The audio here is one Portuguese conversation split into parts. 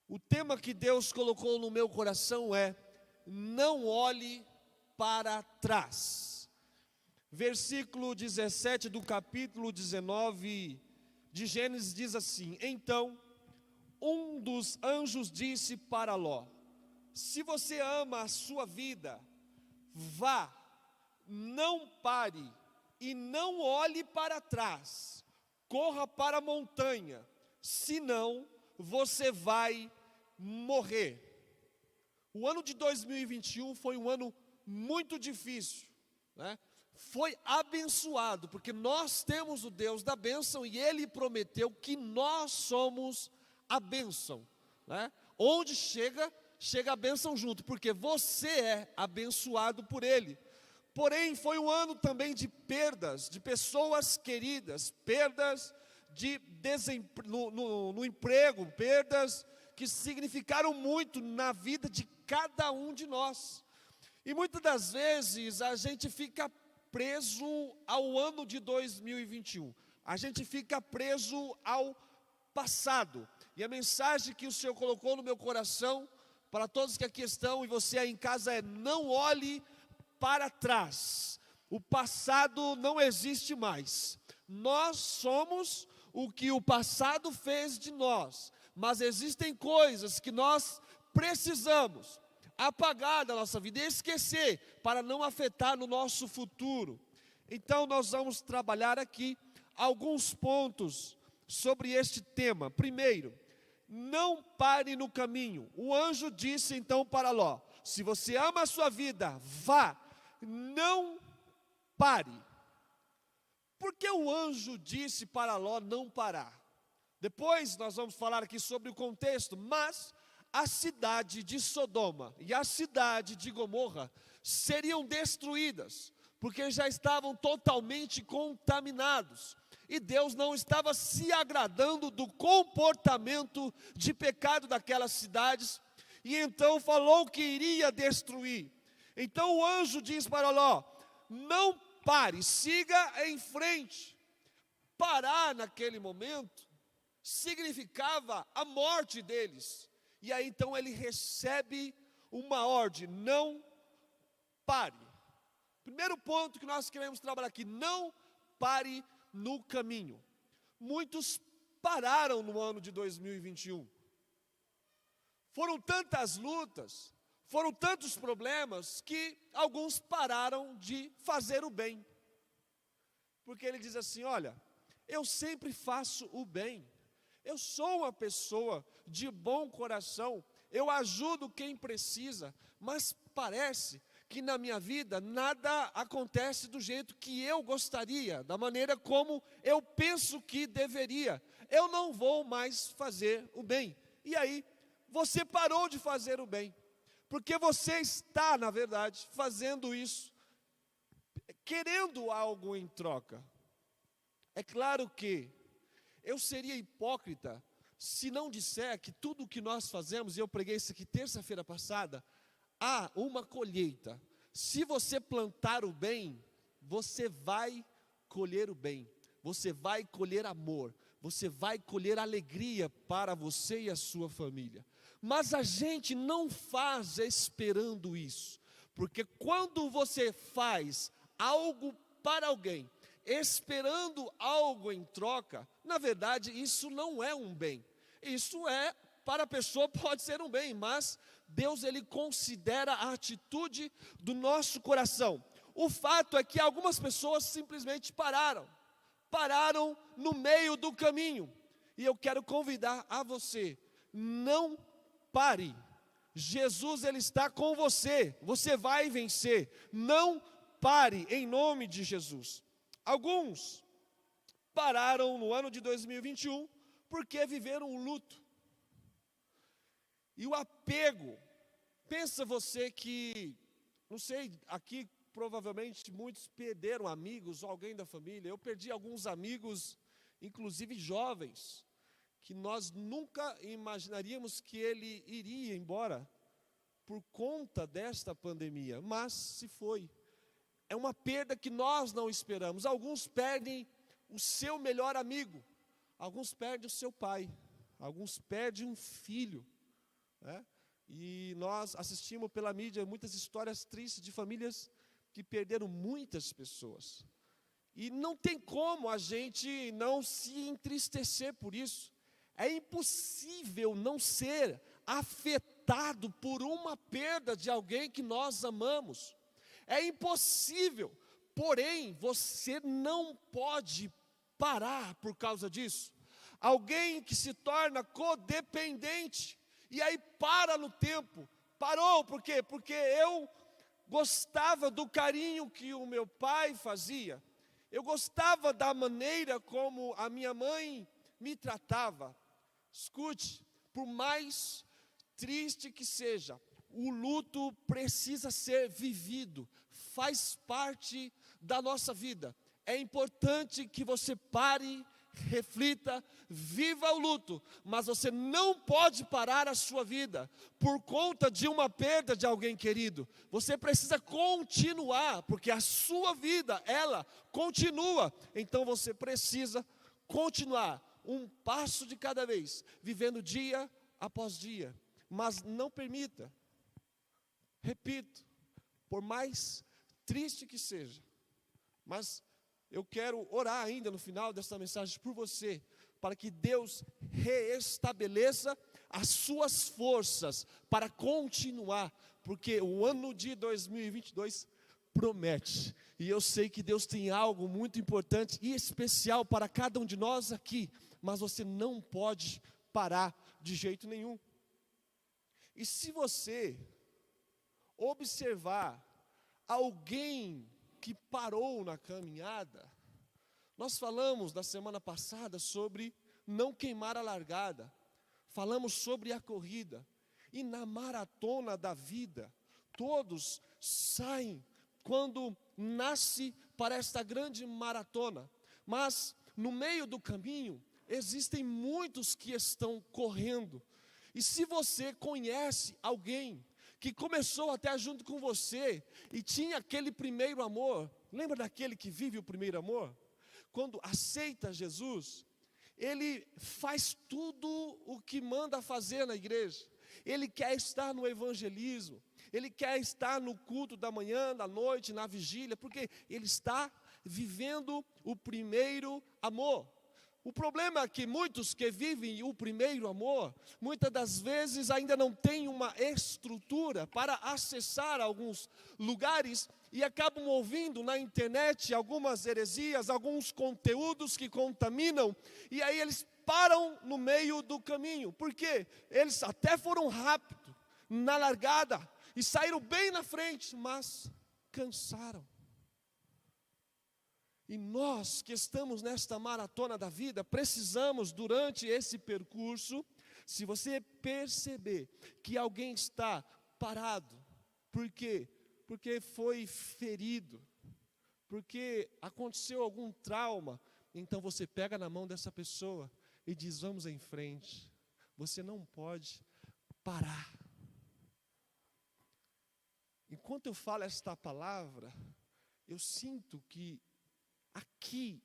O tema que Deus colocou no meu coração é: não olhe para trás. Versículo 17 do capítulo 19 de Gênesis diz assim: então um dos anjos disse para Ló: se você ama a sua vida, vá, não pare e não olhe para trás, corra para a montanha, senão você vai morrer. O ano de 2021 foi um ano muito difícil, né? Foi abençoado, porque nós temos o Deus da bênção e Ele prometeu que nós somos a bênção, né? Onde chega a bênção junto, porque você é abençoado por Ele. Porém, foi um ano também de perdas, de pessoas queridas, perdas no emprego, perdas que significaram muito na vida de cada um de nós. E muitas das vezes a gente fica preso ao ano de 2021, a gente fica preso ao passado. E a mensagem que o Senhor colocou no meu coração, para todos que aqui estão e você aí em casa, é: não olhe para trás. O passado não existe mais. Nós somos o que o passado fez de nós, mas existem coisas que nós precisamos apagar da nossa vida e esquecer, para não afetar no nosso futuro. Então nós vamos trabalhar aqui alguns pontos sobre este tema. Primeiro, não pare no caminho. O anjo disse então para Ló: se você ama a sua vida, vá, não pare. Por que o anjo disse para Ló não parar? Depois nós vamos falar aqui sobre o contexto, mas a cidade de Sodoma e a cidade de Gomorra seriam destruídas, porque já estavam totalmente contaminados. E Deus não estava se agradando do comportamento de pecado daquelas cidades, e então falou que iria destruir. Então o anjo diz para Ló: não pare, siga em frente. Parar naquele momento significava a morte deles. E aí então ele recebe uma ordem: não pare. Primeiro ponto que nós queremos trabalhar aqui: não pare no caminho. Muitos pararam no ano de 2021. Foram tantas lutas, foram tantos problemas, que alguns pararam de fazer o bem. Porque ele diz assim: olha, eu sempre faço o bem. Eu sou uma pessoa de bom coração, eu ajudo quem precisa, mas parece que na minha vida nada acontece do jeito que eu gostaria, da maneira como eu penso que deveria. Eu não vou mais fazer o bem. E aí, você parou de fazer o bem, porque você está, na verdade, fazendo isso, querendo algo em troca. É claro que eu seria hipócrita se não disser que tudo o que nós fazemos, e eu preguei isso aqui terça-feira passada, há uma colheita. Se você plantar o bem, você vai colher o bem, você vai colher amor, você vai colher alegria para você e a sua família. Mas a gente não faz esperando isso, porque quando você faz algo para alguém, esperando algo em troca, na verdade isso não é um bem. Isso é, para a pessoa pode ser um bem, mas Deus, ele considera a atitude do nosso coração. O fato é que algumas pessoas simplesmente pararam no meio do caminho. E eu quero convidar a você: não pare. Jesus, ele está com você, você vai vencer. Não pare, em nome de Jesus. Alguns pararam no ano de 2021 porque viveram um luto. E o apego, pensa você que, não sei, aqui provavelmente muitos perderam amigos ou alguém da família. Eu perdi alguns amigos, inclusive jovens, que nós nunca imaginaríamos que ele iria embora por conta desta pandemia, mas se foi. É uma perda que nós não esperamos. Alguns perdem o seu melhor amigo, alguns perdem o seu pai, alguns perdem um filho. né? E nós assistimos pela mídia muitas histórias tristes de famílias que perderam muitas pessoas. E não tem como a gente não se entristecer por isso. É impossível não ser afetado por uma perda de alguém que nós amamos. É impossível, porém, você não pode parar por causa disso. Alguém que se torna codependente, e aí para no tempo. Parou, por quê? Porque eu gostava do carinho que o meu pai fazia. Eu gostava da maneira como a minha mãe me tratava. Escute, por mais triste que seja, o luto precisa ser vivido, faz parte da nossa vida. É importante que você pare, reflita, viva o luto, mas você não pode parar a sua vida por conta de uma perda de alguém querido. Você precisa continuar, porque a sua vida, ela continua. Então você precisa continuar, um passo de cada vez, vivendo dia após dia. Mas não permita, repito, por mais triste que seja, mas eu quero orar ainda no final desta mensagem por você, para que Deus reestabeleça as suas forças para continuar, porque o ano de 2022 promete, e eu sei que Deus tem algo muito importante e especial para cada um de nós aqui, mas você não pode parar de jeito nenhum. E se você observar alguém que parou na caminhada, nós falamos na semana passada sobre não queimar a largada, falamos sobre a corrida, e na maratona da vida, todos saem quando nasce para esta grande maratona, mas no meio do caminho, existem muitos que estão correndo, e se você conhece alguém que começou até junto com você, e tinha aquele primeiro amor, lembra daquele que vive o primeiro amor? Quando aceita Jesus, ele faz tudo o que manda fazer na igreja, ele quer estar no evangelismo, ele quer estar no culto da manhã, da noite, na vigília, porque ele está vivendo o primeiro amor. O problema é que muitos que vivem o primeiro amor, muitas das vezes ainda não têm uma estrutura para acessar alguns lugares e acabam ouvindo na internet algumas heresias, alguns conteúdos que contaminam, e aí eles param no meio do caminho, porque eles até foram rápido na largada e saíram bem na frente, mas cansaram. E nós que estamos nesta maratona da vida, precisamos durante esse percurso, se você perceber que alguém está parado, por quê? Porque foi ferido, porque aconteceu algum trauma, então você pega na mão dessa pessoa e diz, vamos em frente, você não pode parar. Enquanto eu falo esta palavra, eu sinto que aqui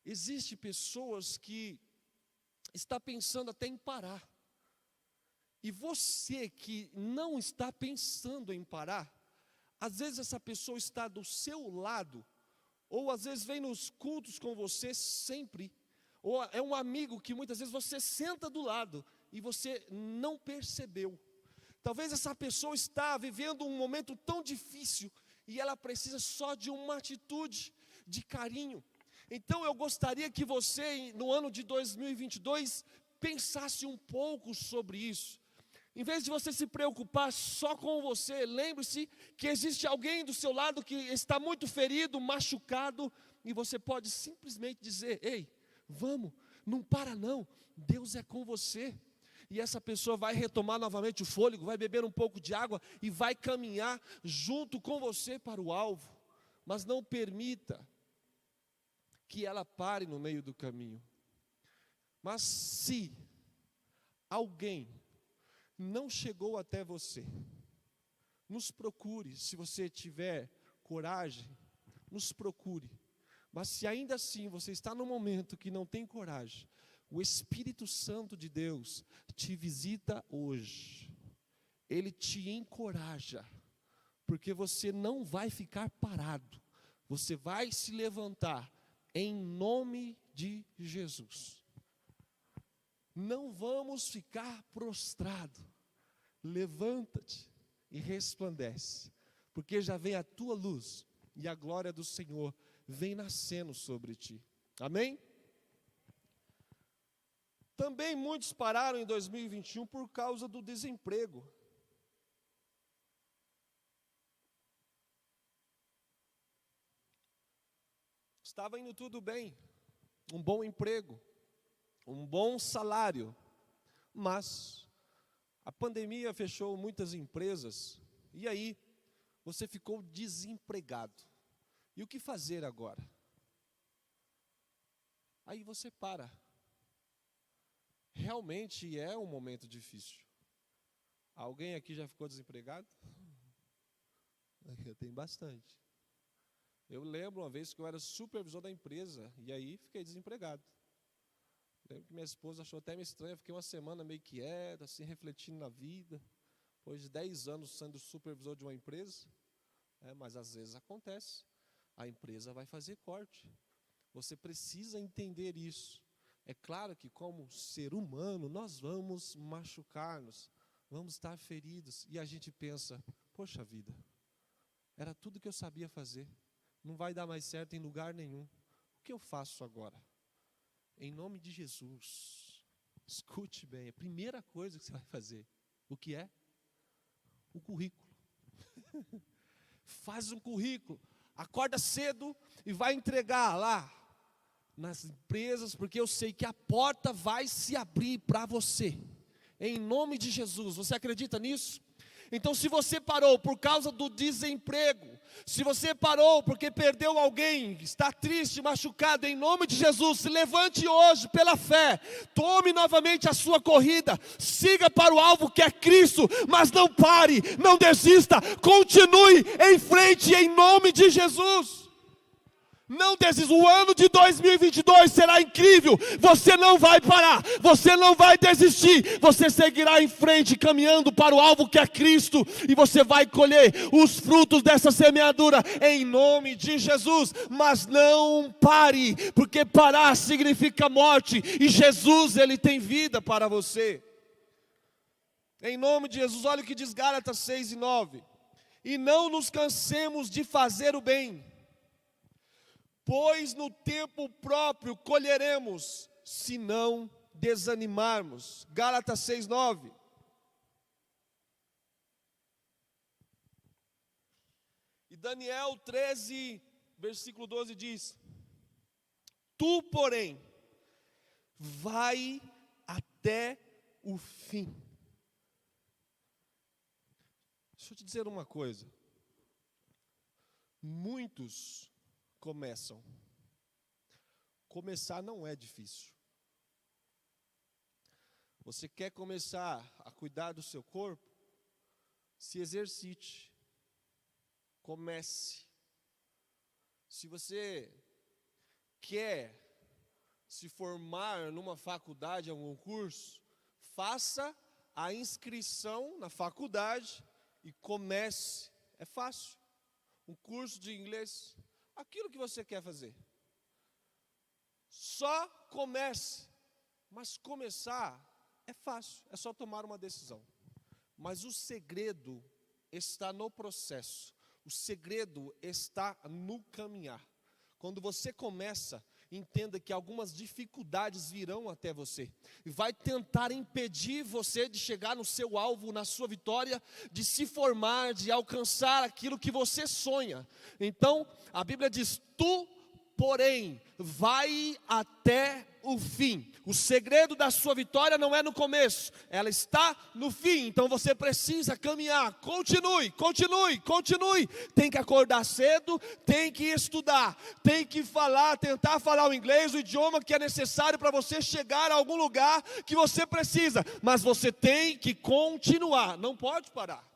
existe pessoas que está pensando até em parar. E você que não está pensando em parar, às vezes essa pessoa está do seu lado, ou às vezes vem nos cultos com você sempre, ou é um amigo que muitas vezes você senta do lado e você não percebeu. Talvez essa pessoa está vivendo um momento tão difícil e ela precisa só de uma atitude de carinho. Então eu gostaria que você, no ano de 2022, pensasse um pouco sobre isso. Em vez de você se preocupar só com você, lembre-se que existe alguém do seu lado que está muito ferido, machucado, e você pode simplesmente dizer, ei, vamos, não para não, Deus é com você. E essa pessoa vai retomar novamente o fôlego, vai beber um pouco de água e vai caminhar junto com você para o alvo. Mas não permita que ela pare no meio do caminho. Mas se alguém não chegou até você, nos procure. Se você tiver coragem, nos procure. Mas se ainda assim você está num momento que não tem coragem, O Espírito Santo de Deus te visita hoje. Ele te encoraja, porque você não vai ficar parado. Você vai se levantar em nome de Jesus. Não vamos ficar prostrado. Levanta-te e resplandece, porque já vem a tua luz e a glória do Senhor vem nascendo sobre ti. Amém? Também muitos pararam em 2021 por causa do desemprego. Estava indo tudo bem, um bom emprego, um bom salário, mas a pandemia fechou muitas empresas, e aí você ficou desempregado. E o que fazer agora? Aí você para. Realmente é um momento difícil. Alguém aqui já ficou desempregado? Eu tenho bastante. Eu lembro uma vez que eu era supervisor da empresa, e aí fiquei desempregado. Lembro que minha esposa achou até meio estranho, fiquei uma semana meio quieta, assim, refletindo na vida. Depois de 10 anos sendo supervisor de uma empresa, mas às vezes acontece, a empresa vai fazer corte. Você precisa entender isso. É claro que como ser humano, nós vamos machucar-nos, vamos estar feridos, e a gente pensa, poxa vida, era tudo que eu sabia fazer, não vai dar mais certo em lugar nenhum. O que eu faço agora? Em nome de Jesus, escute bem, a primeira coisa que você vai fazer, o que é? O currículo. Faz um currículo, acorda cedo e vai entregar lá nas empresas, porque eu sei que a porta vai se abrir para você, em nome de Jesus. Você acredita nisso? Então, se você parou por causa do desemprego, se você parou porque perdeu alguém, está triste, machucado, em nome de Jesus, se levante hoje pela fé, tome novamente a sua corrida, siga para o alvo que é Cristo, mas não pare, não desista, continue em frente em nome de Jesus. Não desista, o ano de 2022 será incrível, você não vai parar, você não vai desistir, você seguirá em frente, caminhando para o alvo que é Cristo, e você vai colher os frutos dessa semeadura, em nome de Jesus. Mas não pare, porque parar significa morte, e Jesus, Ele tem vida para você, em nome de Jesus. Olha o que diz Gálatas 6:9, e não nos cansemos de fazer o bem, pois no tempo próprio colheremos, se não desanimarmos. Gálatas 6:9. E Daniel 13, versículo 12 diz: tu, porém, vai até o fim. Deixa eu te dizer uma coisa. Muitos começam. Começar não é difícil. Você quer começar a cuidar do seu corpo? Se exercite. Comece. Se você quer se formar numa faculdade, algum curso, faça a inscrição na faculdade e comece. É fácil. Um curso de inglês, aquilo que você quer fazer. Só comece. Mas começar é fácil, é só tomar uma decisão. Mas o segredo está no processo. O segredo está no caminhar. Quando você começa, entenda que algumas dificuldades virão até você, e vai tentar impedir você de chegar no seu alvo, na sua vitória, de se formar, de alcançar aquilo que você sonha. Então, a Bíblia diz: tu, porém, vai até o fim. O segredo da sua vitória não é no começo, ela está no fim. Então você precisa caminhar, continue. Tem que acordar cedo, tem que estudar, tem que tentar falar o inglês, o idioma que é necessário para você chegar a algum lugar que você precisa. Mas você tem que continuar, não pode parar.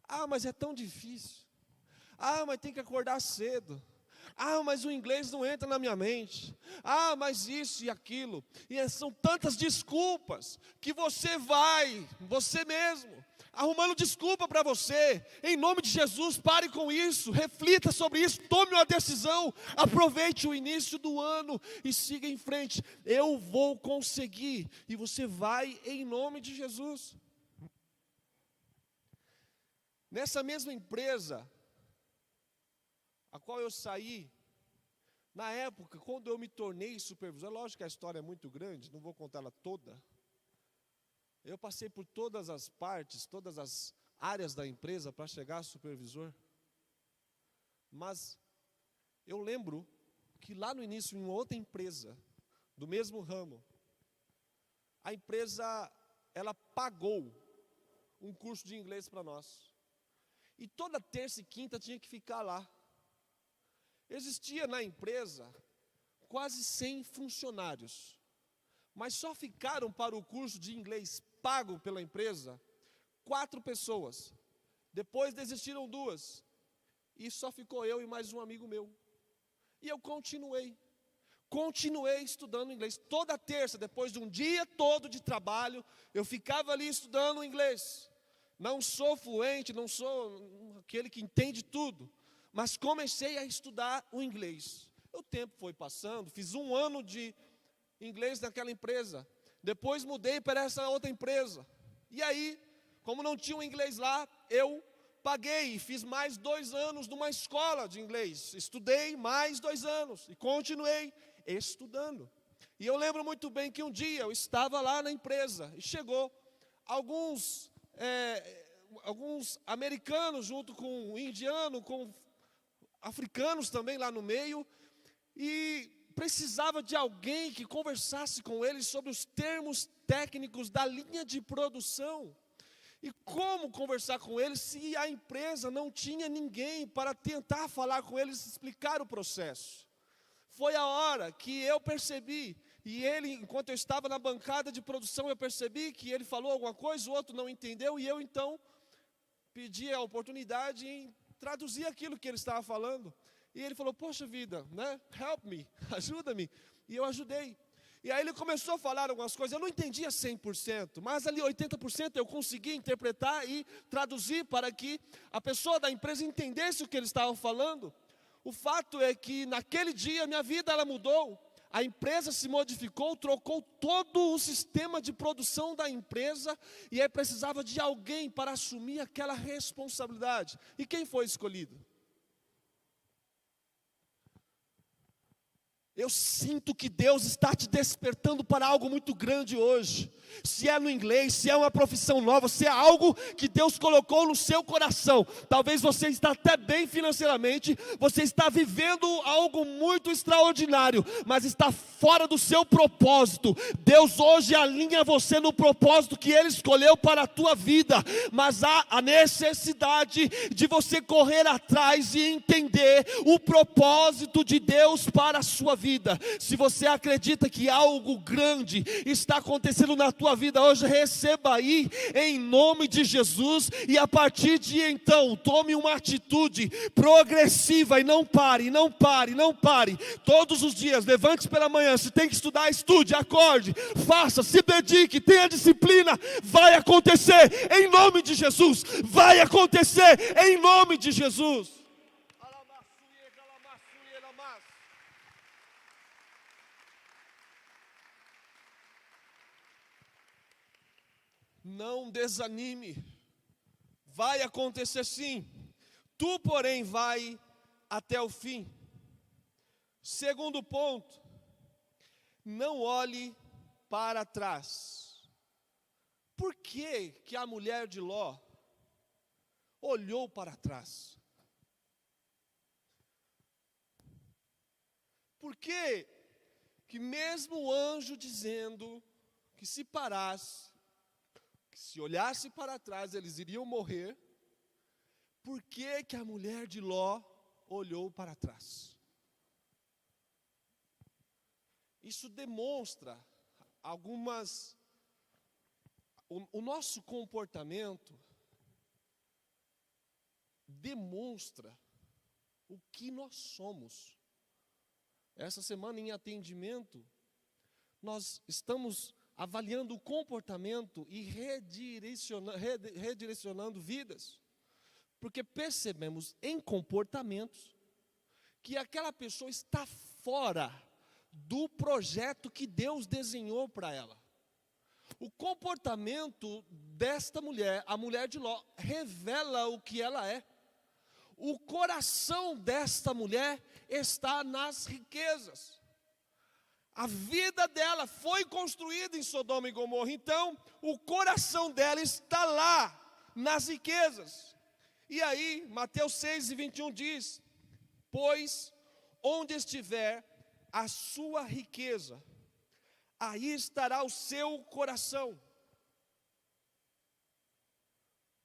Ah, mas é tão difícil. Ah, mas tem que acordar cedo. Ah, mas o inglês não entra na minha mente. Ah, mas isso e aquilo. E são tantas desculpas que você mesmo, arrumando desculpa para você. Em nome de Jesus, pare com isso, reflita sobre isso, tome uma decisão, aproveite o início do ano e siga em frente. Eu vou conseguir, e você vai em nome de Jesus. Nessa mesma empresa a qual eu saí, na época, quando eu me tornei supervisor, lógico que a história é muito grande, não vou contá-la toda. Eu passei por todas as partes, todas as áreas da empresa para chegar a supervisor. Mas eu lembro que lá no início, em outra empresa, do mesmo ramo, a empresa, ela pagou um curso de inglês para nós. E toda terça e quinta tinha que ficar lá. Existia na empresa quase 100 funcionários, mas só ficaram para o curso de inglês pago pela empresa 4 pessoas. Depois desistiram 2, e só ficou eu e mais um amigo meu. E eu continuei estudando inglês. Toda terça, depois de um dia todo de trabalho, eu ficava ali estudando inglês. Não sou fluente, não sou aquele que entende tudo, mas comecei a estudar o inglês. O tempo foi passando, fiz 1 ano de inglês naquela empresa. Depois mudei para essa outra empresa. E aí, como não tinha o inglês lá, eu paguei e fiz mais 2 anos numa escola de inglês. Estudei mais 2 anos e continuei estudando. E eu lembro muito bem que um dia eu estava lá na empresa e chegou alguns americanos junto com um indiano, com africanos também lá no meio, e precisava de alguém que conversasse com eles sobre os termos técnicos da linha de produção. E como conversar com eles se a empresa não tinha ninguém para tentar falar com eles e explicar o processo? Foi a hora que eu percebi, e ele, enquanto eu estava na bancada de produção, eu percebi que ele falou alguma coisa, o outro não entendeu, e eu então pedi a oportunidade em traduzir aquilo que ele estava falando. E ele falou, poxa vida, né? Help me, ajuda-me. E eu ajudei. E aí ele começou a falar algumas coisas, eu não entendia 100%, mas ali 80% eu consegui interpretar e traduzir para que a pessoa da empresa entendesse o que ele estava falando. O fato é que naquele dia minha vida ela mudou. A empresa se modificou, trocou todo o sistema de produção da empresa, e aí precisava de alguém para assumir aquela responsabilidade. E quem foi escolhido? Eu sinto que Deus está te despertando para algo muito grande hoje. Se é no inglês, se é uma profissão nova, se é algo que Deus colocou no seu coração. Talvez você está até bem financeiramente, você está vivendo algo muito extraordinário, mas está fora do seu propósito. Deus hoje alinha você no propósito que Ele escolheu para a tua vida. Mas há a necessidade de você correr atrás e entender o propósito de Deus para a sua vida. Se você acredita que algo grande está acontecendo na tua vida hoje, receba aí em nome de Jesus, e a partir de então tome uma atitude progressiva e não pare, não pare, não pare. Todos os dias, levante-se pela manhã, se tem que estudar, estude, acorde, faça, se dedique, tenha disciplina. Vai acontecer em nome de Jesus, vai acontecer em nome de Jesus. Não desanime, vai acontecer sim. Tu, porém, vai até o fim. Segundo ponto, não olhe para trás. Por que a mulher de Ló olhou para trás? Por que mesmo o anjo dizendo que se parasse, que se olhasse para trás eles iriam morrer, por que a mulher de Ló olhou para trás? Isso demonstra o nosso comportamento demonstra o que nós somos. Essa semana em atendimento, nós estamos avaliando o comportamento e redirecionando vidas. Porque percebemos em comportamentos que aquela pessoa está fora do projeto que Deus desenhou para ela. O comportamento desta mulher, a mulher de Ló, revela o que ela é. O coração desta mulher está nas riquezas. A vida dela foi construída em Sodoma e Gomorra, então o coração dela está lá, nas riquezas. E aí, Mateus 6:21 diz: pois onde estiver a sua riqueza, aí estará o seu coração.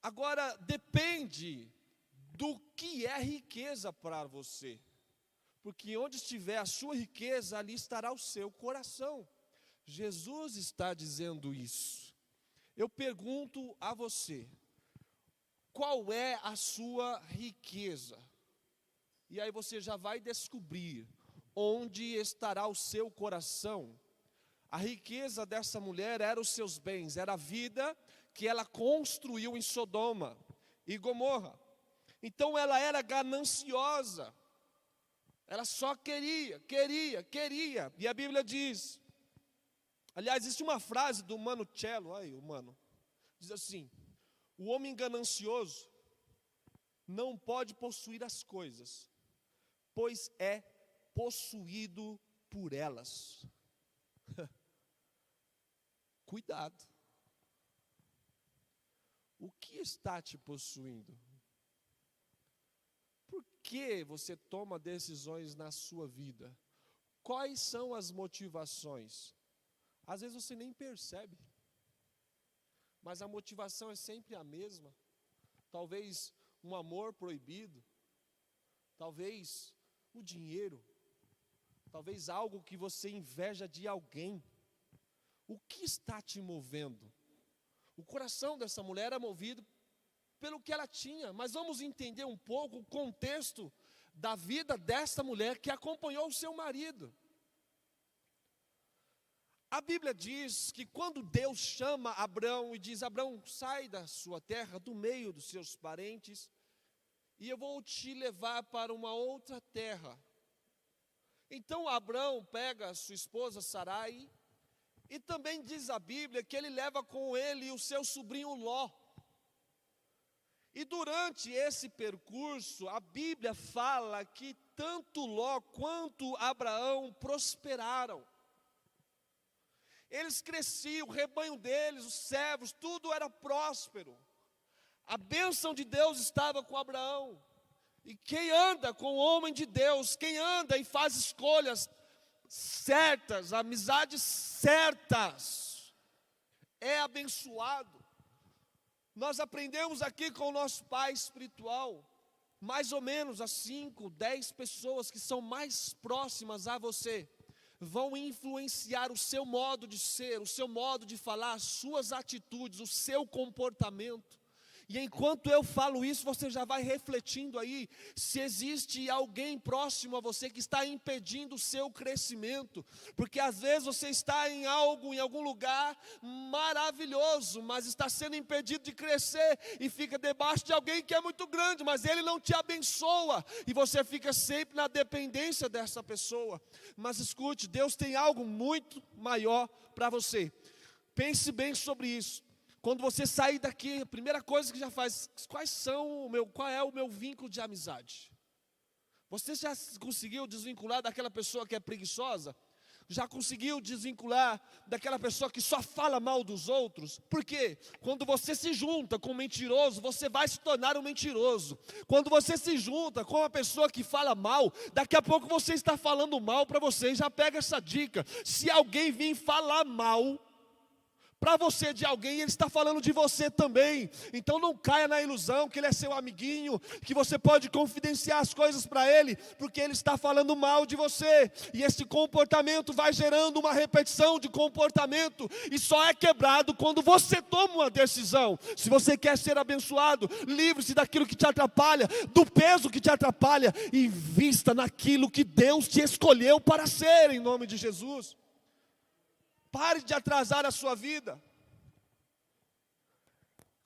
Agora, depende do que é riqueza para você. Porque onde estiver a sua riqueza, ali estará o seu coração. Jesus está dizendo isso. Eu pergunto a você, qual é a sua riqueza? E aí você já vai descobrir onde estará o seu coração. A riqueza dessa mulher era os seus bens, era a vida que ela construiu em Sodoma e Gomorra. Então ela era gananciosa. Ela só queria. E a Bíblia diz, aliás, existe uma frase do Mano Cello, aí o Mano, diz assim: o homem ganancioso não pode possuir as coisas, pois é possuído por elas. Cuidado. O que está te possuindo? Por que você toma decisões na sua vida? Quais são as motivações? Às vezes você nem percebe, mas a motivação é sempre a mesma. Talvez um amor proibido, talvez o dinheiro, talvez algo que você inveja de alguém. O que está te movendo? O coração dessa mulher era movido pelo que ela tinha, mas vamos entender um pouco o contexto da vida dessa mulher que acompanhou o seu marido. A Bíblia diz que quando Deus chama Abrão e diz: Abrão, sai da sua terra, do meio dos seus parentes, e eu vou te levar para uma outra terra. Então Abrão pega a sua esposa Sarai, e também diz a Bíblia que ele leva com ele o seu sobrinho Ló. E durante esse percurso, a Bíblia fala que tanto Ló quanto Abraão prosperaram. Eles cresciam, o rebanho deles, os servos, tudo era próspero. A bênção de Deus estava com Abraão. E quem anda com o homem de Deus, quem anda e faz escolhas certas, amizades certas, é abençoado. Nós aprendemos aqui com o nosso pai espiritual, mais ou menos as 5, 10 pessoas que são mais próximas a você, vão influenciar o seu modo de ser, o seu modo de falar, as suas atitudes, o seu comportamento. E enquanto eu falo isso, você já vai refletindo aí, se existe alguém próximo a você que está impedindo o seu crescimento. Porque às vezes você está em algum lugar maravilhoso, mas está sendo impedido de crescer, e fica debaixo de alguém que é muito grande, mas ele não te abençoa, e você fica sempre na dependência dessa pessoa. Mas escute, Deus tem algo muito maior para você. Pense bem sobre isso. Quando você sair daqui, a primeira coisa que já faz, qual é o meu vínculo de amizade? Você já conseguiu desvincular daquela pessoa que é preguiçosa? Já conseguiu desvincular daquela pessoa que só fala mal dos outros? Por quê? Quando você se junta com um mentiroso, você vai se tornar um mentiroso. Quando você se junta com uma pessoa que fala mal, daqui a pouco você está falando mal para você. Já pega essa dica: se alguém vir falar mal, para você de alguém, Ele está falando de você também. Então não caia na ilusão que Ele é seu amiguinho, que você pode confidenciar as coisas para Ele, porque Ele está falando mal de você. E esse comportamento vai gerando uma repetição de comportamento, e só é quebrado quando você toma uma decisão. Se você quer ser abençoado, livre-se daquilo que te atrapalha, do peso que te atrapalha, e invista naquilo que Deus te escolheu para ser, em nome de Jesus. Pare de atrasar a sua vida.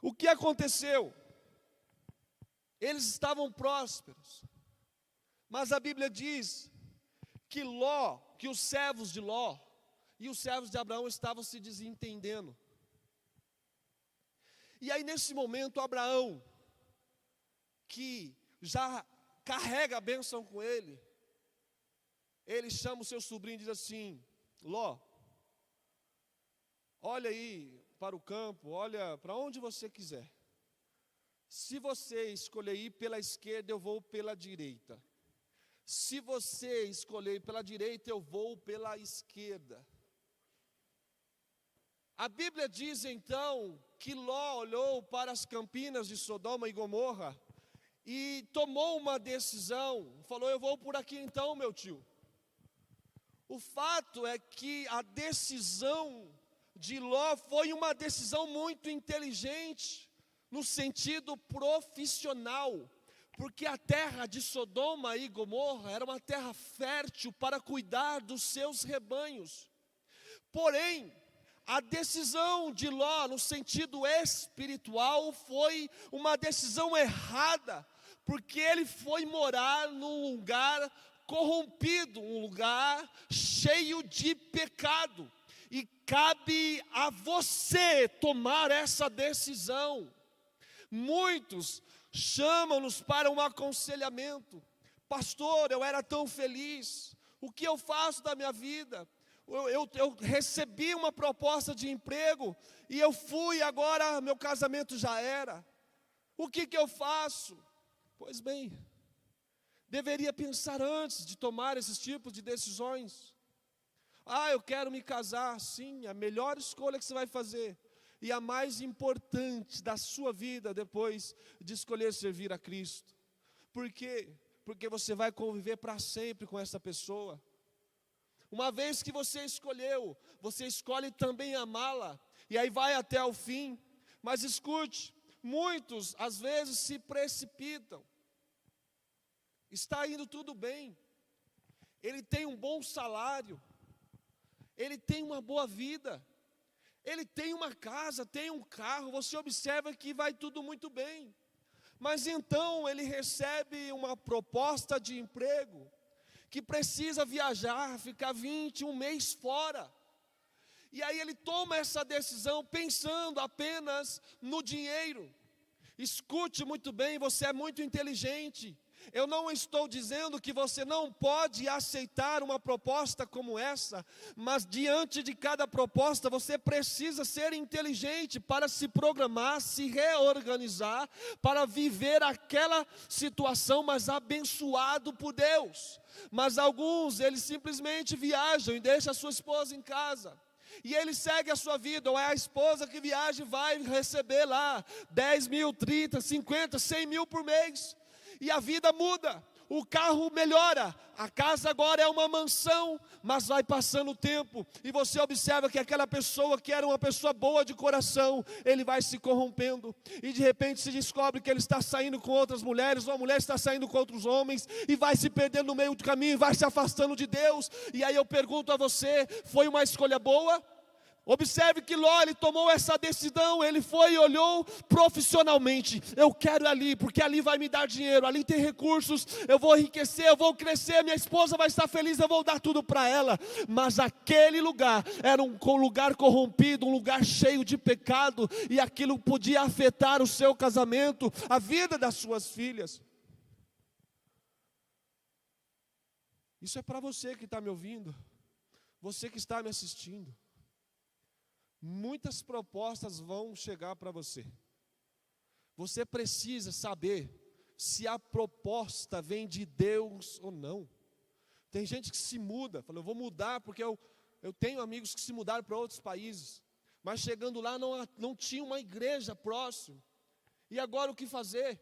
O que aconteceu? Eles estavam prósperos, mas a Bíblia diz que que os servos de Ló e os servos de Abraão estavam se desentendendo. E aí nesse momento Abraão, que já carrega a bênção com ele chama o seu sobrinho e diz assim: Ló, olha aí para o campo, olha para onde você quiser. Se você escolher ir pela esquerda, eu vou pela direita. Se você escolher ir pela direita, eu vou pela esquerda. A Bíblia diz então que Ló olhou para as campinas de Sodoma e Gomorra e tomou uma decisão, falou: eu vou por aqui então, meu tio. O fato é que a decisão de Ló foi uma decisão muito inteligente, no sentido profissional, porque a terra de Sodoma e Gomorra era uma terra fértil para cuidar dos seus rebanhos. Porém, a decisão de Ló, no sentido espiritual, foi uma decisão errada, porque ele foi morar num lugar corrompido, um lugar cheio de pecado. E cabe a você tomar essa decisão. Muitos chamam-nos para um aconselhamento: pastor, eu era tão feliz, o que eu faço da minha vida? Eu recebi uma proposta de emprego e eu fui, agora meu casamento já era. O que eu faço? Pois bem, deveria pensar antes de tomar esses tipos de decisões. Eu quero me casar. Sim, a melhor escolha que você vai fazer, e a mais importante da sua vida depois de escolher servir a Cristo. Por quê? Porque você vai conviver para sempre com essa pessoa. Uma vez que você escolheu, você escolhe também amá-la, e aí vai até o fim. Mas escute, muitos às vezes se precipitam. Está indo tudo bem, ele tem um bom salário, ele tem uma boa vida, ele tem uma casa, tem um carro, você observa que vai tudo muito bem. Mas então ele recebe uma proposta de emprego, que precisa viajar, ficar 21 meses fora. E aí ele toma essa decisão pensando apenas no dinheiro. Escute muito bem, você é muito inteligente. Eu não estou dizendo que você não pode aceitar uma proposta como essa, mas diante de cada proposta você precisa ser inteligente para se programar, se reorganizar, para viver aquela situação, mas abençoado por Deus. Mas alguns, eles simplesmente viajam e deixam a sua esposa em casa. E ele segue a sua vida, ou é a esposa que viaja e vai receber lá 10 mil, 30, 50, 100 mil por mês. E a vida muda, o carro melhora, a casa agora é uma mansão, mas vai passando o tempo, e você observa que aquela pessoa que era uma pessoa boa de coração, ele vai se corrompendo, e de repente se descobre que ele está saindo com outras mulheres, ou a mulher está saindo com outros homens, e vai se perdendo no meio do caminho, e vai se afastando de Deus. E aí eu pergunto a você, foi uma escolha boa? Observe que Ló, ele tomou essa decisão, ele foi e olhou profissionalmente: eu quero ali, porque ali vai me dar dinheiro, ali tem recursos, eu vou enriquecer, eu vou crescer, minha esposa vai estar feliz, eu vou dar tudo para ela. Mas aquele lugar era um lugar corrompido, um lugar cheio de pecado, e aquilo podia afetar o seu casamento, a vida das suas filhas. Isso é para você que está me ouvindo, você que está me assistindo. Muitas propostas vão chegar para você. Você precisa saber se a proposta vem de Deus ou não. Tem gente que se muda, fala: eu vou mudar porque eu tenho amigos que se mudaram para outros países. Mas chegando lá não tinha uma igreja próxima. E agora o que fazer?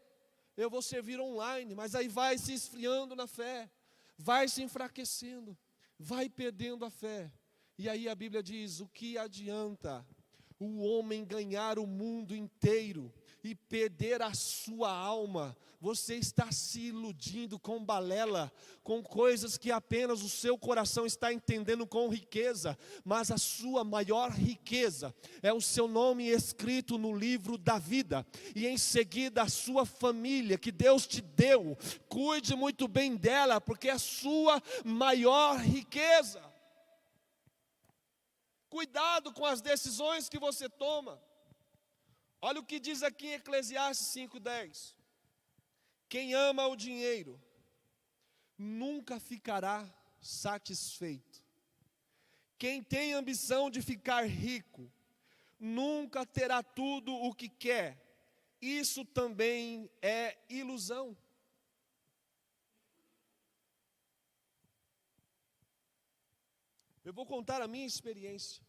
Eu vou servir online, mas aí vai se esfriando na fé, vai se enfraquecendo, vai perdendo a fé. E aí a Bíblia diz: o que adianta o homem ganhar o mundo inteiro e perder a sua alma? Você está se iludindo com balela, com coisas que apenas o seu coração está entendendo com riqueza, mas a sua maior riqueza é o seu nome escrito no livro da vida, e em seguida a sua família que Deus te deu. Cuide muito bem dela, porque é a sua maior riqueza. Cuidado com as decisões que você toma. Olha o que diz aqui em Eclesiastes 5:10. Quem ama o dinheiro nunca ficará satisfeito. Quem tem ambição de ficar rico nunca terá tudo o que quer. Isso também é ilusão. Eu vou contar a minha experiência.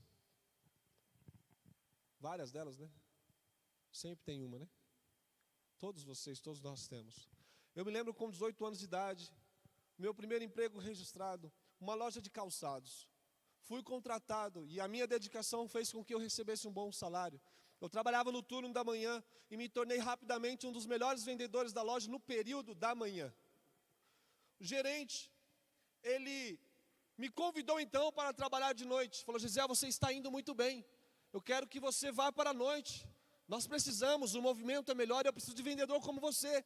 Várias delas, né? Sempre tem uma, né? Todos vocês, todos nós temos. Eu me lembro com 18 anos de idade, meu primeiro emprego registrado, uma loja de calçados. Fui contratado e a minha dedicação fez com que eu recebesse um bom salário. Eu trabalhava no turno da manhã e me tornei rapidamente um dos melhores vendedores da loja no período da manhã. O gerente, ele me convidou então para trabalhar de noite. Falou: Gisele, você está indo muito bem. Eu quero que você vá para a noite. Nós precisamos, o movimento é melhor, eu preciso de vendedor como você.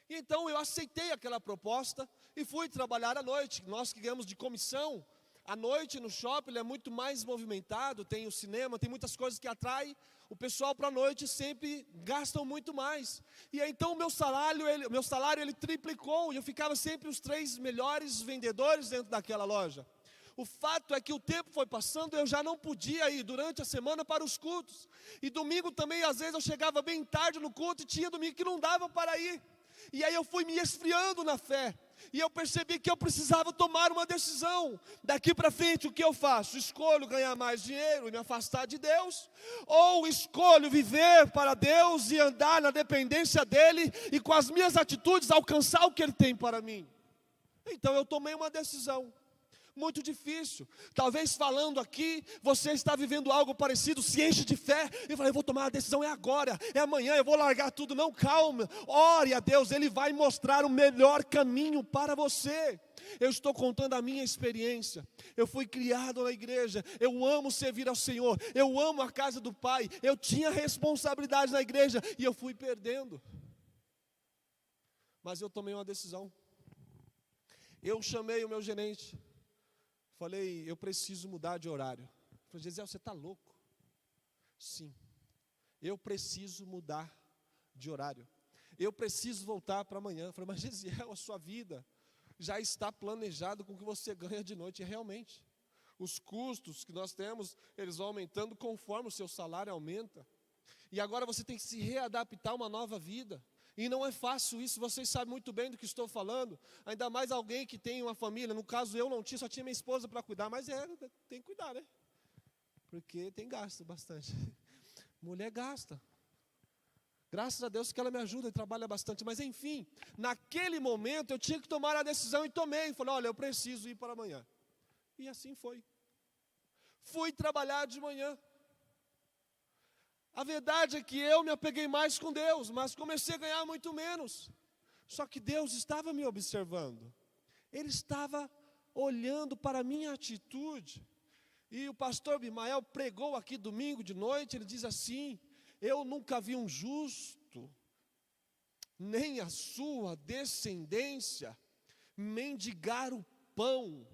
E então eu aceitei aquela proposta e fui trabalhar à noite. Nós que ganhamos de comissão, à noite no shopping ele é muito mais movimentado, tem o cinema, tem muitas coisas que atraem. O pessoal para a noite sempre gastam muito mais. E aí, então o meu salário ele triplicou e eu ficava sempre os 3 melhores vendedores dentro daquela loja. O fato é que o tempo foi passando, eu já não podia ir durante a semana para os cultos. E domingo também, às vezes eu chegava bem tarde no culto e tinha domingo que não dava para ir. E aí eu fui me esfriando na fé. E eu percebi que eu precisava tomar uma decisão. Daqui para frente, o que eu faço? Escolho ganhar mais dinheiro e me afastar de Deus? Ou escolho viver para Deus e andar na dependência dEle e com as minhas atitudes alcançar o que Ele tem para mim? Então eu tomei uma decisão. Muito difícil. Talvez falando aqui, você está vivendo algo parecido, se enche de fé e fala: eu vou tomar a decisão, é agora, é amanhã, eu vou largar tudo. Não, calma, ore a Deus, Ele vai mostrar o melhor caminho para você. Eu estou contando a minha experiência. Eu fui criado na igreja, eu amo servir ao Senhor, eu amo a casa do Pai, eu tinha responsabilidade na igreja e eu fui perdendo. Mas eu tomei uma decisão. Eu chamei o meu gerente. Falei: eu preciso mudar de horário. Falei: Gisele, você está louco? Sim, eu preciso mudar de horário. Eu preciso voltar para amanhã. Falei: mas Gisele, a sua vida já está planejado com o que você ganha de noite. E realmente, os custos que nós temos, eles vão aumentando conforme o seu salário aumenta. E agora você tem que se readaptar a uma nova vida. E não é fácil isso, vocês sabem muito bem do que estou falando. Ainda mais alguém que tem uma família. No caso eu não tinha, só tinha minha esposa para cuidar. Mas tem que cuidar, né? Porque tem gasto bastante. Mulher gasta. Graças a Deus que ela me ajuda e trabalha bastante. Mas enfim, naquele momento eu tinha que tomar a decisão e tomei. Falei: olha, eu preciso ir para amanhã. E assim foi. Fui trabalhar de manhã. A verdade é que eu me apeguei mais com Deus, mas comecei a ganhar muito menos. Só que Deus estava me observando. Ele estava olhando para a minha atitude. E o pastor Bimael pregou aqui domingo de noite, ele diz assim: eu nunca vi um justo, nem a sua descendência, mendigar o pão.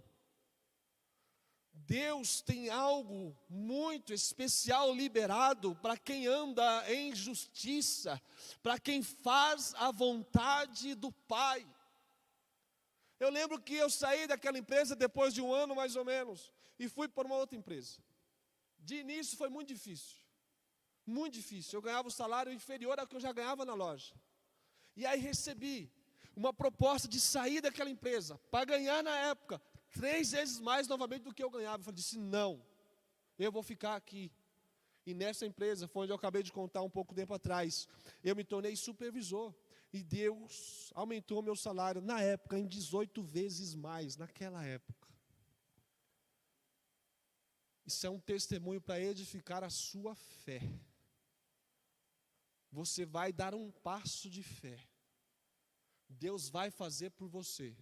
Deus tem algo muito especial liberado para quem anda em justiça, para quem faz a vontade do Pai. Eu lembro que eu saí daquela empresa depois de 1 ano mais ou menos, e fui para uma outra empresa. De início foi muito difícil, eu ganhava um salário inferior ao que eu já ganhava na loja. E aí recebi uma proposta de sair daquela empresa, para ganhar na época 3 vezes mais novamente do que eu ganhava. Eu disse: não, eu vou ficar aqui. E nessa empresa, foi onde eu acabei de contar um pouco tempo atrás, eu me tornei supervisor. E Deus aumentou meu salário, na época, em 18 vezes mais, naquela época. Isso é um testemunho para edificar a sua fé. Você vai dar um passo de fé. Deus vai fazer por você.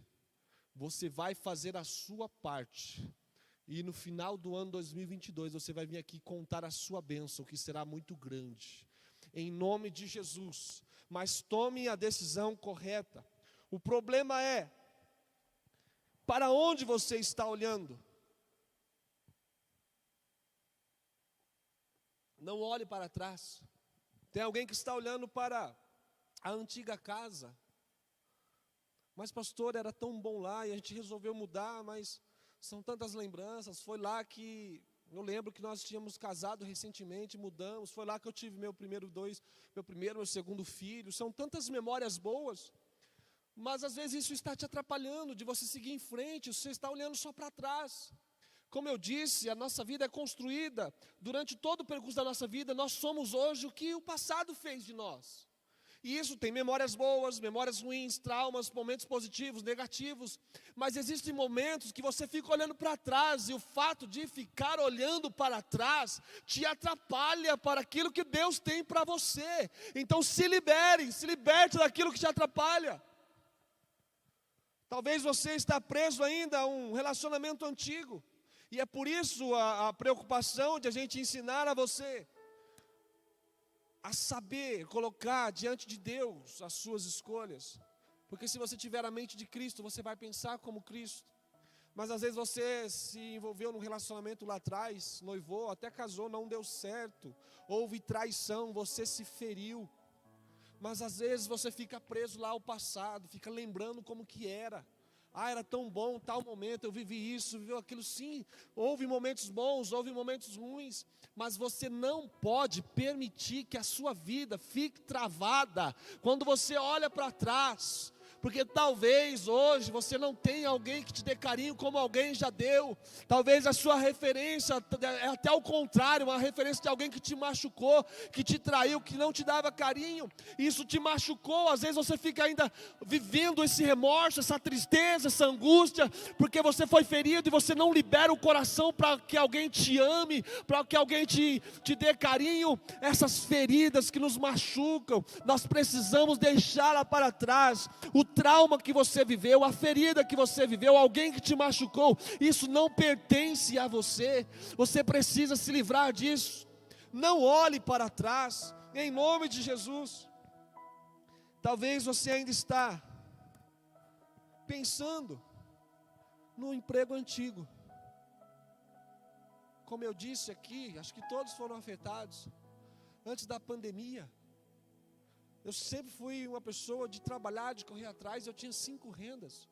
Você vai fazer a sua parte. E no final do ano 2022, você vai vir aqui contar a sua bênção, que será muito grande. Em nome de Jesus. Mas tome a decisão correta. O problema é, para onde você está olhando? Não olhe para trás. Tem alguém que está olhando para a antiga casa. Mas pastor, era tão bom lá e a gente resolveu mudar, mas são tantas lembranças. Foi lá que, eu lembro que nós tínhamos casado recentemente, mudamos. Foi lá que eu tive meu segundo filho. São tantas memórias boas. Mas às vezes isso está te atrapalhando de você seguir em frente. Você está olhando só para trás. Como eu disse, a nossa vida é construída, durante todo o percurso da nossa vida, nós somos hoje o que o passado fez de nós. E isso tem memórias boas, memórias ruins, traumas, momentos positivos, negativos. Mas existem momentos que você fica olhando para trás, e o fato de ficar olhando para trás te atrapalha para aquilo que Deus tem para você. Então se liberte daquilo que te atrapalha. Talvez você está preso ainda a um relacionamento antigo. E é por isso a preocupação de a gente ensinar a você a saber colocar diante de Deus as suas escolhas. Porque se você tiver a mente de Cristo, você vai pensar como Cristo. Mas às vezes você se envolveu num relacionamento lá atrás, noivou, até casou, não deu certo. Houve traição, você se feriu. Mas às vezes você fica preso lá ao passado, fica lembrando como que era. Ah, era tão bom, tal momento, eu vivi isso, vivi aquilo. Sim, houve momentos bons, houve momentos ruins, mas você não pode permitir que a sua vida fique travada quando você olha para trás. Porque talvez hoje você não tenha alguém que te dê carinho como alguém já deu. Talvez a sua referência é até o contrário, uma referência de alguém que te machucou, que te traiu, que não te dava carinho. Isso te machucou, às vezes você fica ainda vivendo esse remorso, essa tristeza, essa angústia, porque você foi ferido e você não libera o coração para que alguém te ame, para que alguém te dê carinho. Essas feridas que nos machucam, nós precisamos deixá-la para trás. O trauma que você viveu, a ferida que você viveu, alguém que te machucou, isso não pertence a você. Você precisa se livrar disso. Não olhe para trás, em nome de Jesus. Talvez você ainda está pensando no emprego antigo. Como eu disse aqui, acho que todos foram afetados antes da pandemia. Eu sempre fui uma pessoa de trabalhar, de correr atrás. Eu tinha 5 rendas.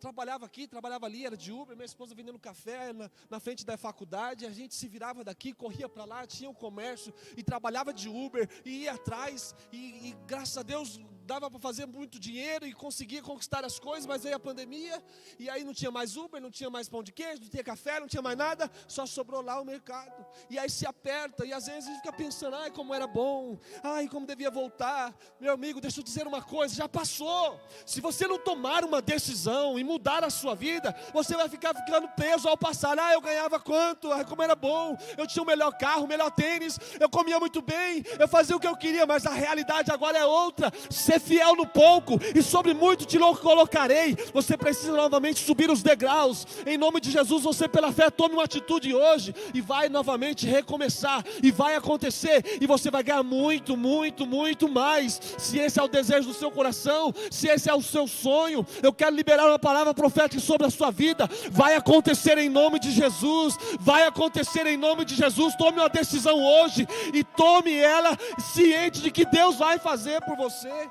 Trabalhava aqui, trabalhava ali, era de Uber. Minha esposa vendendo café na frente da faculdade. A gente se virava daqui, corria para lá, tinha um comércio e trabalhava de Uber e ia atrás. E graças a Deus dava para fazer muito dinheiro e conseguia conquistar as coisas, mas veio a pandemia e aí não tinha mais Uber, não tinha mais pão de queijo, não tinha café, não tinha mais nada, só sobrou lá o mercado. E aí se aperta e às vezes a gente fica pensando, ai como era bom, ai como devia voltar. Meu amigo, deixa eu dizer uma coisa, já passou. Se você não tomar uma decisão e mudar a sua vida, você vai ficar ficando preso ao passado. Ah, eu ganhava quanto, ai como era bom, eu tinha o melhor carro, o melhor tênis, eu comia muito bem, eu fazia o que eu queria, mas a realidade agora é outra. Ser fiel no pouco e sobre muito te colocarei. Você precisa novamente subir os degraus. Em nome de Jesus, você pela fé tome uma atitude hoje e vai novamente recomeçar e vai acontecer e você vai ganhar muito, muito, muito mais. Se esse é o desejo do seu coração, se esse é o seu sonho, eu quero liberar uma palavra profética sobre a sua vida. Vai acontecer em nome de Jesus. Vai acontecer em nome de Jesus. Tome uma decisão hoje e tome ela ciente de que Deus vai fazer por você.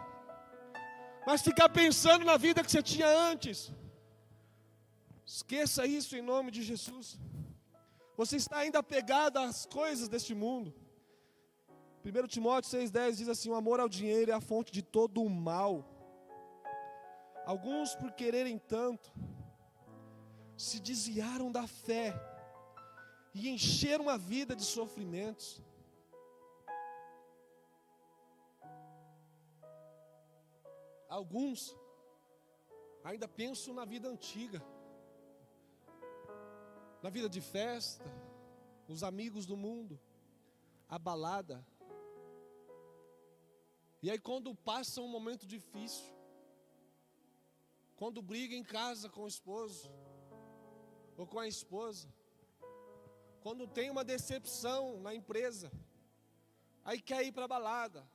Mas ficar pensando na vida que você tinha antes, esqueça isso em nome de Jesus. Você está ainda apegado às coisas deste mundo. 1 Timóteo 6,10 diz assim: o amor ao dinheiro é a fonte de todo o mal. Alguns, por quererem tanto, se desviaram da fé e encher uma vida de sofrimentos. Alguns ainda pensam na vida antiga, na vida de festa, os amigos do mundo, a balada. E aí quando passa um momento difícil, quando briga em casa com o esposo ou com a esposa, quando tem uma decepção na empresa, aí quer ir para a balada,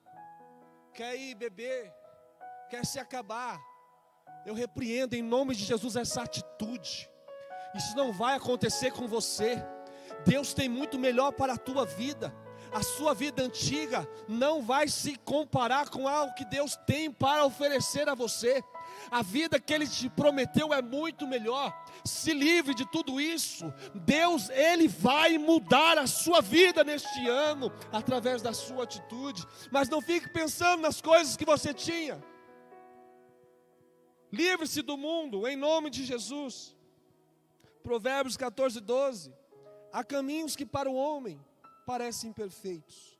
quer ir beber, quer se acabar. Eu repreendo em nome de Jesus essa atitude. Isso não vai acontecer com você. Deus tem muito melhor para a tua vida. A sua vida antiga não vai se comparar com algo que Deus tem para oferecer a você. A vida que Ele te prometeu é muito melhor. Se livre de tudo isso. Deus, Ele vai mudar a sua vida neste ano, através da sua atitude. Mas não fique pensando nas coisas que você tinha. Livre-se do mundo, em nome de Jesus. Provérbios 14, 12. Há caminhos que para o homem parecem perfeitos,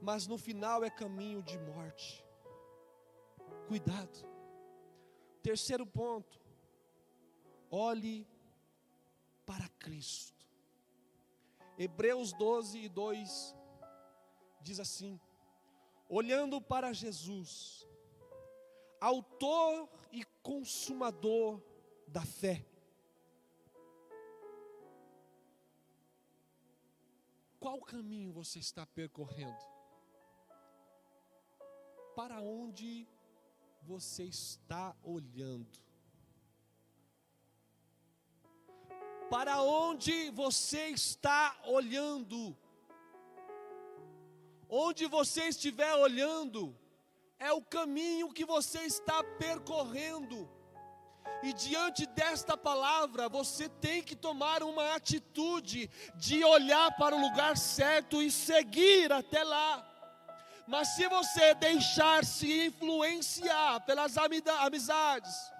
mas no final é caminho de morte. Cuidado. Terceiro ponto. Olhe para Cristo. Hebreus 12 e 2 diz assim: olhando para Jesus, autor e consumador da fé. Qual caminho você está percorrendo? Para onde você está olhando? Para onde você está olhando? Onde você estiver olhando, é o caminho que você está percorrendo. E diante desta palavra, você tem que tomar uma atitude de olhar para o lugar certo e seguir até lá. Mas se você deixar-se influenciar pelas amizades,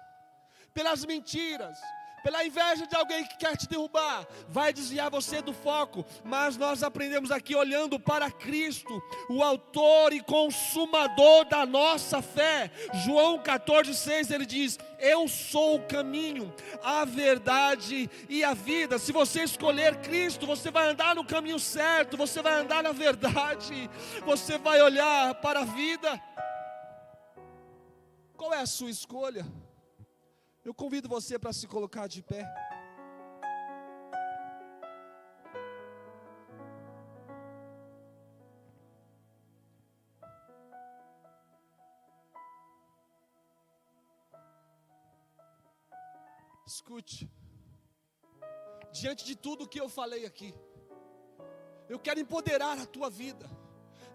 pelas mentiras, pela inveja de alguém que quer te derrubar, vai desviar você do foco. Mas nós aprendemos aqui olhando para Cristo, o autor e consumador da nossa fé. João 14,6 ele diz: eu sou o caminho, a verdade e a vida. Se você escolher Cristo, você vai andar no caminho certo, você vai andar na verdade, você vai olhar para a vida. Qual é a sua escolha? Eu convido você para se colocar de pé. Escute. Diante de tudo que eu falei aqui, eu quero empoderar a tua vida.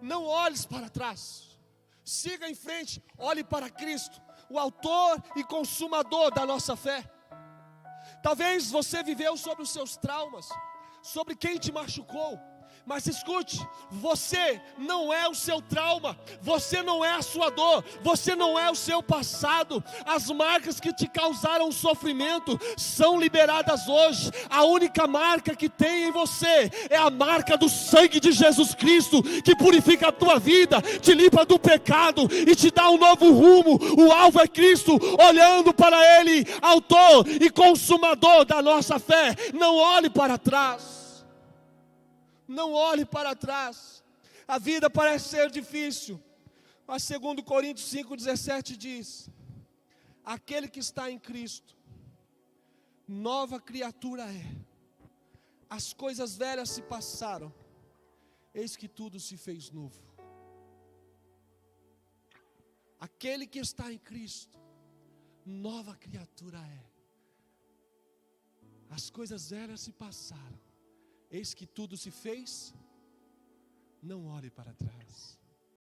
Não olhes para trás. Siga em frente, olhe para Cristo, o autor e consumador da nossa fé. Talvez você viveu sobre os seus traumas, sobre quem te machucou. Mas escute, você não é o seu trauma, você não é a sua dor, você não é o seu passado. As marcas que te causaram sofrimento são liberadas hoje. A única marca que tem em você é a marca do sangue de Jesus Cristo, que purifica a tua vida, te limpa do pecado e te dá um novo rumo. O alvo é Cristo, olhando para Ele, autor e consumador da nossa fé. Não olhe para trás. Não olhe para trás. A vida parece ser difícil, mas 2 Coríntios 5,17 diz: aquele que está em Cristo, nova criatura é. As coisas velhas se passaram, eis que tudo se fez novo. Aquele que está em Cristo, nova criatura é. As coisas velhas se passaram, eis que tudo se fez. Não olhe para trás.